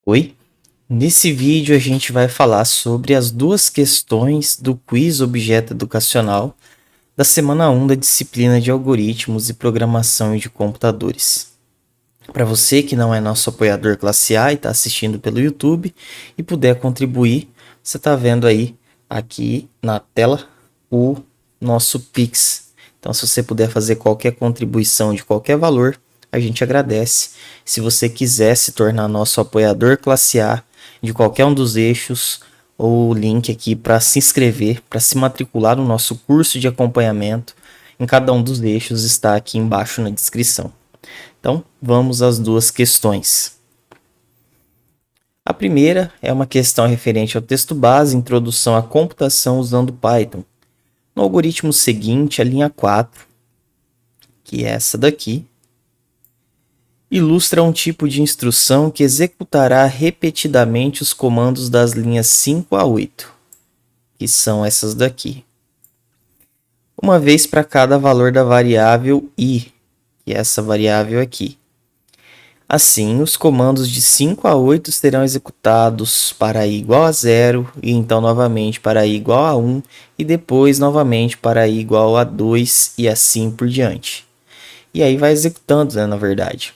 Oi, nesse vídeo a gente vai falar sobre as duas questões do quiz objeto educacional da semana 1 da disciplina de algoritmos e programação de computadores. Para você que não é nosso apoiador classe A e está assistindo pelo YouTube e puder contribuir, você está vendo aí aqui na tela o nosso Pix. Então, se você puder fazer qualquer contribuição de qualquer valor, a gente agradece. Se você quiser se tornar nosso apoiador classe A de qualquer um dos eixos, ou o link aqui para se inscrever, para se matricular no nosso curso de acompanhamento, em cada um dos eixos está aqui embaixo na descrição. Então, vamos às duas questões. A primeira é uma questão referente ao texto base, introdução à computação usando Python. No algoritmo seguinte, a linha 4, que é essa daqui, ilustra um tipo de instrução que executará repetidamente os comandos das linhas 5 a 8, que são essas daqui, uma vez para cada valor da variável i, que é essa variável aqui. Assim, os comandos de 5 a 8 serão executados para i igual a 0, e então novamente para i igual a 1, e depois novamente para i igual a 2, e assim por diante. E aí vai executando, né, na verdade.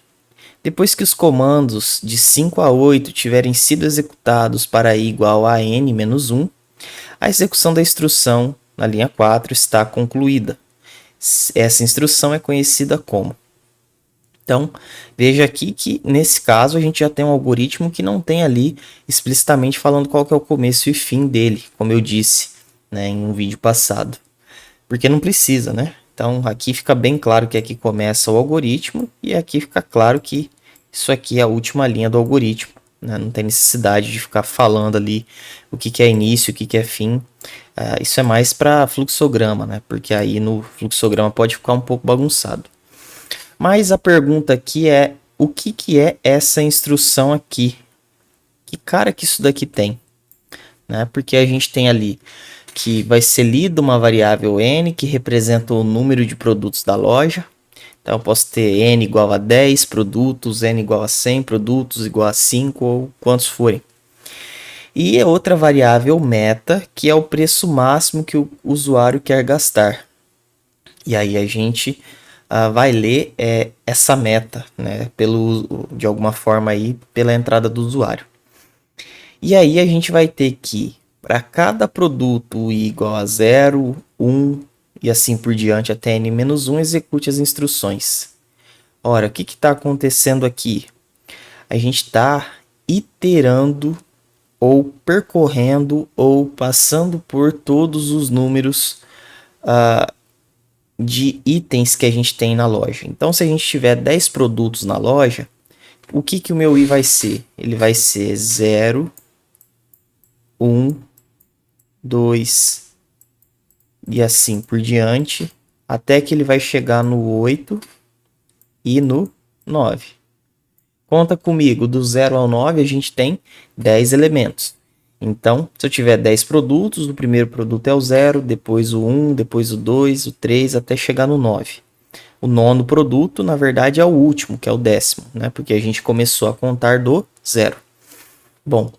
Depois que os comandos de 5 a 8 tiverem sido executados para i igual a n-1, a execução da instrução na linha 4 está concluída. Essa instrução é conhecida como. Então, veja aqui que nesse caso a gente já tem um algoritmo que não tem ali explicitamente falando qual que é o começo e fim dele, como eu disse, né, em um vídeo passado. Porque não precisa, né? Então, aqui fica bem claro que aqui começa o algoritmo e aqui fica claro que isso aqui é a última linha do algoritmo, né? Não tem necessidade de ficar falando ali o que é início, o que é fim. Isso é mais para fluxograma, né? Porque aí no fluxograma pode ficar um pouco bagunçado. Mas a pergunta aqui é, o que é essa instrução aqui? Que cara que isso daqui tem? Né? Porque a gente tem ali que vai ser lido uma variável n, que representa o número de produtos da loja. Então, eu posso ter n igual a 10 produtos, n igual a 100 produtos, igual a 5, ou quantos forem. E outra variável meta, que é o preço máximo que o usuário quer gastar. E aí a gente vai ler essa meta, né, de alguma forma aí, pela entrada do usuário. E aí a gente vai ter que, para cada produto i igual a 0, 1 e assim por diante até n-1, execute as instruções. Ora, o que está acontecendo aqui? A gente está iterando ou percorrendo ou passando por todos os números de itens que a gente tem na loja. Então, se a gente tiver 10 produtos na loja, o que o meu i vai ser? Ele vai ser 0, 1, 2 e assim por diante, até que ele vai chegar no 8 e no 9. Conta comigo, do 0 ao 9 a gente tem 10 elementos. Então, se eu tiver 10 produtos, o primeiro produto é o 0, depois o 1, depois o 2, o 3, até chegar no 9. O nono produto, na verdade, é o último, que é o 10º, né? Porque a gente começou a contar do 0. Bom,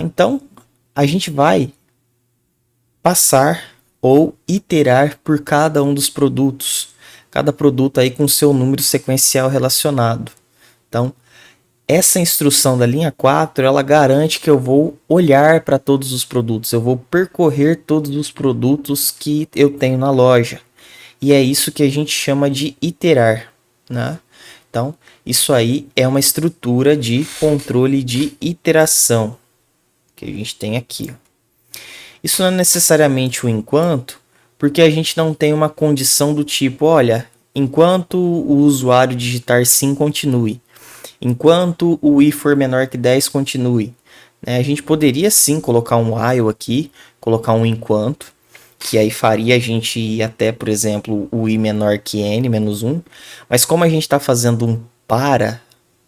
então a gente vai passar ou iterar por cada um dos produtos. Cada produto aí com seu número sequencial relacionado. Então, essa instrução da linha 4, ela garante que eu vou olhar para todos os produtos. Eu vou percorrer todos os produtos que eu tenho na loja. E é isso que a gente chama de iterar, né? Então, isso aí é uma estrutura de controle de iteração que a gente tem aqui. Isso não é necessariamente o enquanto, porque a gente não tem uma condição do tipo, olha, enquanto o usuário digitar sim, continue. Enquanto o i for menor que 10, continue. A gente poderia sim colocar um while aqui, colocar um enquanto, que aí faria a gente ir até, por exemplo, o i menor que n, menos 1. Mas como a gente está fazendo um para,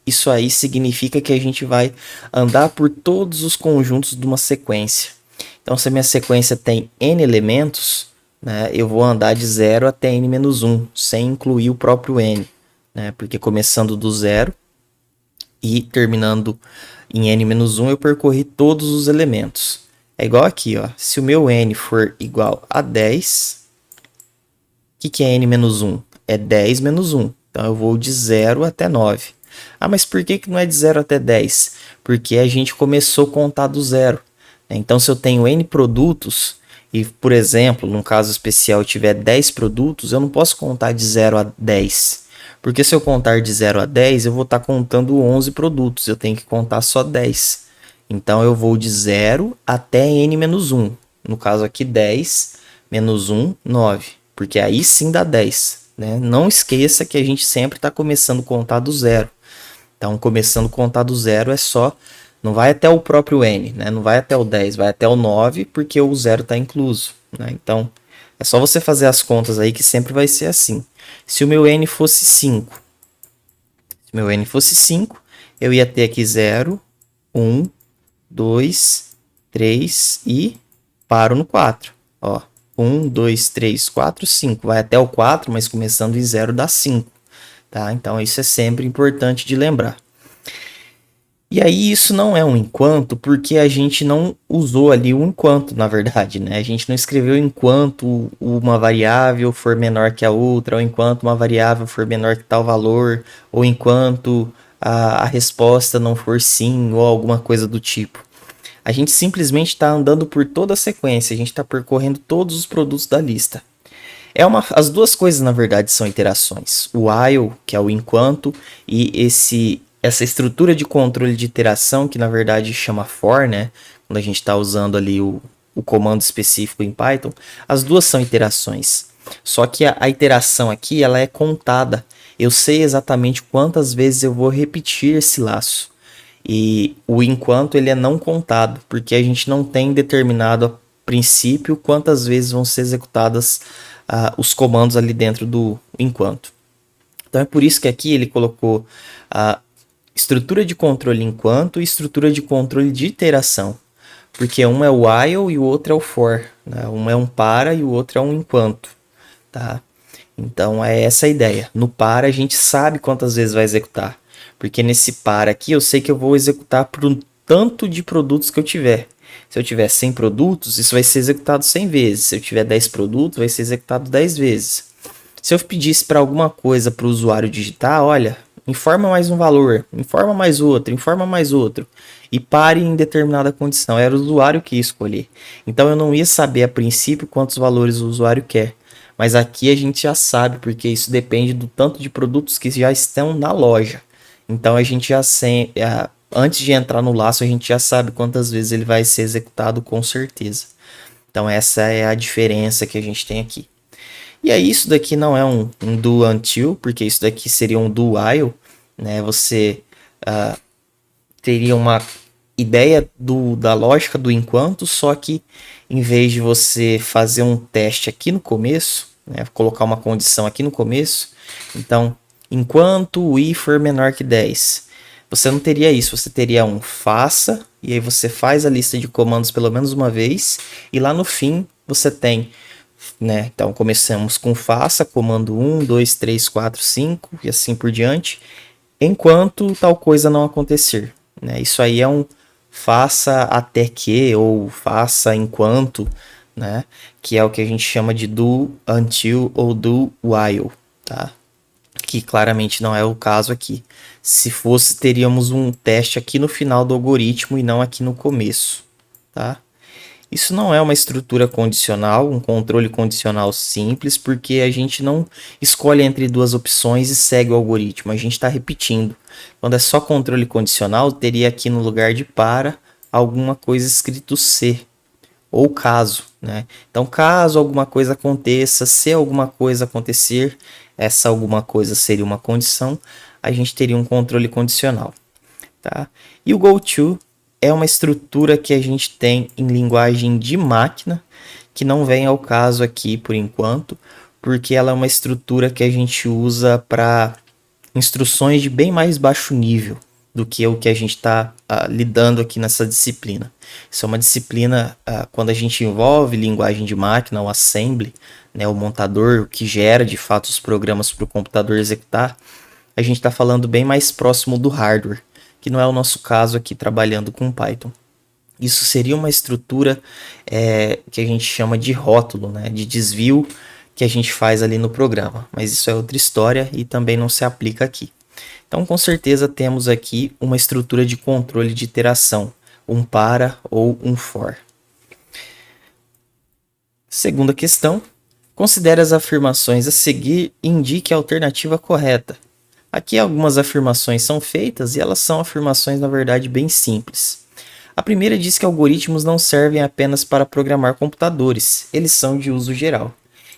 isso aí significa que a gente vai andar por todos os conjuntos de uma sequência. Então, se a minha sequência tem n elementos, né, eu vou andar de 0 até n-1, sem incluir o próprio n. Né, porque começando do 0, e terminando em n-1 eu percorri todos os elementos. É igual aqui, ó. Se o meu n for igual a 10, o que é n-1? É 10 menos 1. Então eu vou de 0 até 9. Ah, mas por que não é de 0 até 10? Porque a gente começou a contar do zero. Então se eu tenho n produtos e, por exemplo, num caso especial eu tiver 10 produtos, eu não posso contar de 0 a 10. Porque se eu contar de 0 a 10, eu vou estar contando 11 produtos. Eu tenho que contar só 10. Então eu vou de 0 até n-1. No caso aqui, 10 menos 1, 9. Porque aí sim dá 10. Né? Não esqueça que a gente sempre está começando a contar do zero. Então, começando a contar do zero é só... Não vai até o próprio n, né? Não vai até o 10, vai até o 9, porque o zero está incluso. Né? Então, é só você fazer as contas aí que sempre vai ser assim. Se o meu n fosse 5, eu ia ter aqui 0, 1, 2, 3 e paro no 4. Ó, 1, 2, 3, 4, 5. Vai até o 4, mas começando em 0 dá 5. Tá? Então isso é sempre importante de lembrar. E aí isso não é um enquanto, porque a gente não usou ali o enquanto, na verdade, né? A gente não escreveu enquanto uma variável for menor que a outra, ou enquanto uma variável for menor que tal valor, ou enquanto a resposta não for sim, ou alguma coisa do tipo. A gente simplesmente está andando por toda a sequência, a gente está percorrendo todos os produtos da lista. As duas coisas, na verdade, são iterações. O while, que é o enquanto, e essa estrutura de controle de iteração, que na verdade chama for, né? Quando a gente está usando ali o comando específico em Python, as duas são iterações. Só que a iteração aqui, ela é contada. Eu sei exatamente quantas vezes eu vou repetir esse laço. E o enquanto ele é não contado, porque a gente não tem determinado a princípio quantas vezes vão ser executadas os comandos ali dentro do enquanto. Então é por isso que aqui ele colocou a estrutura de controle enquanto e estrutura de controle de iteração. Porque um é o while e o outro é o for. Né? Um é um para e o outro é um enquanto. Tá? Então é essa a ideia. No para a gente sabe quantas vezes vai executar. Porque nesse para aqui eu sei que eu vou executar por um tanto de produtos que eu tiver. Se eu tiver 100 produtos, isso vai ser executado 100 vezes. Se eu tiver 10 produtos, vai ser executado 10 vezes. Se eu pedisse para alguma coisa para o usuário digitar, olha, informa mais um valor, informa mais outro, e pare em determinada condição. Era o usuário que ia escolher. Então eu não ia saber a princípio quantos valores o usuário quer. Mas aqui a gente já sabe, porque isso depende do tanto de produtos que já estão na loja. Então a gente já antes de entrar no laço, a gente já sabe quantas vezes ele vai ser executado com certeza. Então essa é a diferença que a gente tem aqui. E aí isso daqui não é um do until, porque isso daqui seria um do while. Né? Você teria uma ideia da lógica do enquanto, só que em vez de você fazer um teste aqui no começo, né? Colocar uma condição aqui no começo, então enquanto o i for menor que 10, você não teria isso, você teria um faça, e aí você faz a lista de comandos pelo menos uma vez, e lá no fim você tem, né? Então começamos com faça, comando 1, 2, 3, 4, 5 e assim por diante, enquanto tal coisa não acontecer. Né? Isso aí é um faça até que, ou faça enquanto, né? Que é o que a gente chama de do until ou do while, tá? Que claramente não é o caso aqui. Se fosse, teríamos um teste aqui no final do algoritmo e não aqui no começo, tá? Isso não é uma estrutura condicional, um controle condicional simples, porque a gente não escolhe entre duas opções e segue o algoritmo, a gente está repetindo. Quando é só controle condicional, teria aqui no lugar de para alguma coisa escrito se, ou caso. Né? Então, caso alguma coisa aconteça, se alguma coisa acontecer, essa alguma coisa seria uma condição, a gente teria um controle condicional. Tá? E o goTo é uma estrutura que a gente tem em linguagem de máquina, que não vem ao caso aqui por enquanto, porque ela é uma estrutura que a gente usa para instruções de bem mais baixo nível do que o que a gente está lidando aqui nessa disciplina. Isso é uma disciplina, quando a gente envolve linguagem de máquina, o assembly, né, o montador, o que gera de fato os programas para o computador executar, a gente está falando bem mais próximo do hardware, que não é o nosso caso aqui trabalhando com Python. Isso seria uma estrutura que a gente chama de rótulo, né, de desvio que a gente faz ali no programa, mas isso é outra história e também não se aplica aqui. Então, com certeza, temos aqui uma estrutura de controle de iteração, um para ou um for. Segunda questão, considere as afirmações a seguir e indique a alternativa correta. Aqui algumas afirmações são feitas e elas são afirmações, na verdade, bem simples. A primeira diz que algoritmos não servem apenas para programar computadores, eles são de uso geral.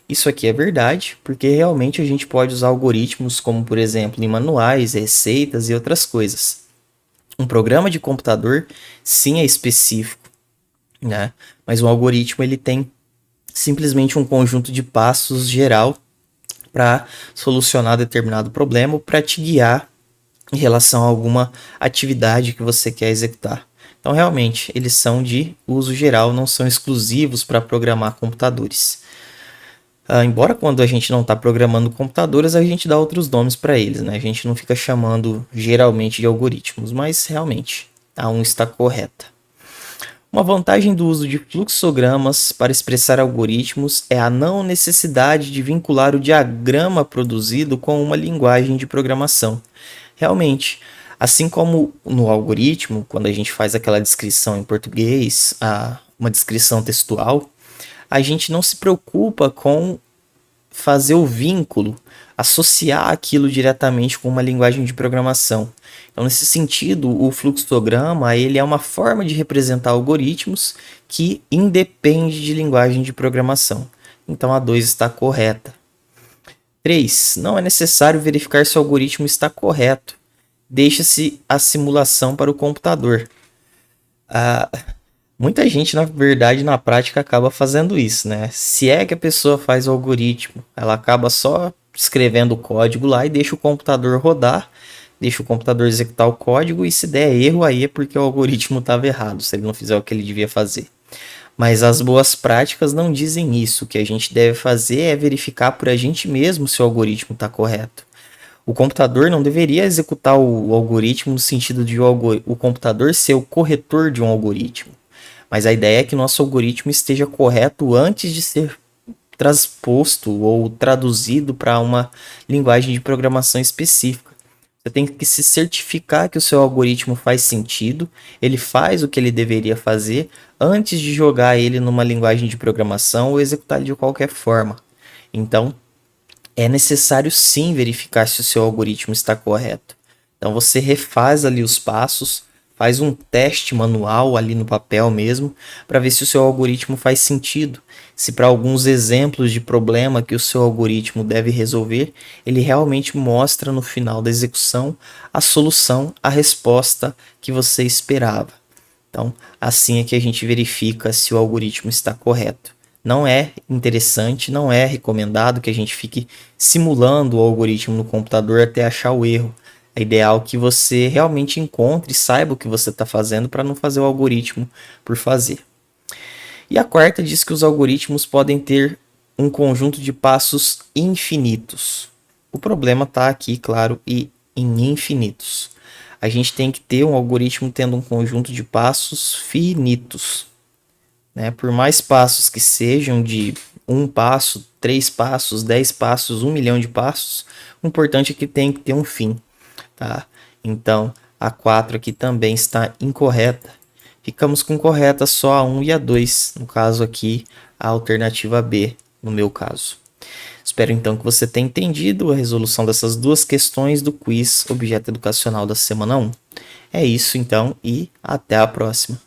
Isso aqui é verdade, porque realmente a gente pode usar algoritmos como, por exemplo, em manuais, receitas e outras coisas. Um programa de computador, sim, é específico, né? Mas um algoritmo ele tem simplesmente um conjunto de passos geral para solucionar determinado problema ou para te guiar em relação a alguma atividade que você quer executar. Então, realmente, eles são de uso geral, não são exclusivos para programar computadores. Embora quando a gente não está programando computadores, a gente dá outros nomes para eles, né? A gente não fica chamando geralmente de algoritmos, mas realmente a 1 está correta. Uma vantagem do uso de fluxogramas para expressar algoritmos é a não necessidade de vincular o diagrama produzido com uma linguagem de programação. Realmente, assim como no algoritmo, quando a gente faz aquela descrição em português, uma descrição textual, a gente não se preocupa com fazer o vínculo, associar aquilo diretamente com uma linguagem de programação. Então, nesse sentido, o fluxograma ele é uma forma de representar algoritmos que independe de linguagem de programação. Então, a 2 está correta. 3. Não é necessário verificar se o algoritmo está correto. Deixa-se a simulação para o computador. Muita gente, na verdade, na prática, acaba fazendo isso, né? Se é que a pessoa faz o algoritmo, ela acaba só escrevendo o código lá e deixa o computador rodar, deixa o computador executar o código e se der erro aí é porque o algoritmo estava errado, se ele não fizer o que ele devia fazer. Mas as boas práticas não dizem isso. O que a gente deve fazer é verificar por a gente mesmo se o algoritmo está correto. O computador não deveria executar o algoritmo no sentido de o computador ser o corretor de um algoritmo. Mas a ideia é que o nosso algoritmo esteja correto antes de ser transposto ou traduzido para uma linguagem de programação específica. Você tem que se certificar que o seu algoritmo faz sentido, ele faz o que ele deveria fazer antes de jogar ele numa linguagem de programação ou executar ele de qualquer forma. Então, é necessário sim verificar se o seu algoritmo está correto. Então, você refaz ali os passos, faz um teste manual ali no papel mesmo, para ver se o seu algoritmo faz sentido. Se para alguns exemplos de problema que o seu algoritmo deve resolver, ele realmente mostra no final da execução a solução, a resposta que você esperava. Então, assim é que a gente verifica se o algoritmo está correto. Não é interessante, não é recomendado que a gente fique simulando o algoritmo no computador até achar o erro. É ideal que você realmente encontre e saiba o que você está fazendo para não fazer o algoritmo por fazer. E a quarta diz que os algoritmos podem ter um conjunto de passos infinitos. O problema está aqui, claro, e em infinitos. A gente tem que ter um algoritmo tendo um conjunto de passos finitos. Né? Por mais passos que sejam de 1 passo, 3 passos, 10 passos, 1 milhão de passos, o importante é que tem que ter um fim. Tá? Então, a 4 aqui também está incorreta. Ficamos com correta só a 1 e a 2. No caso aqui, a alternativa B, no meu caso. Espero então que você tenha entendido a resolução dessas duas questões do quiz Objeto Educacional da semana 1. É isso então e até a próxima.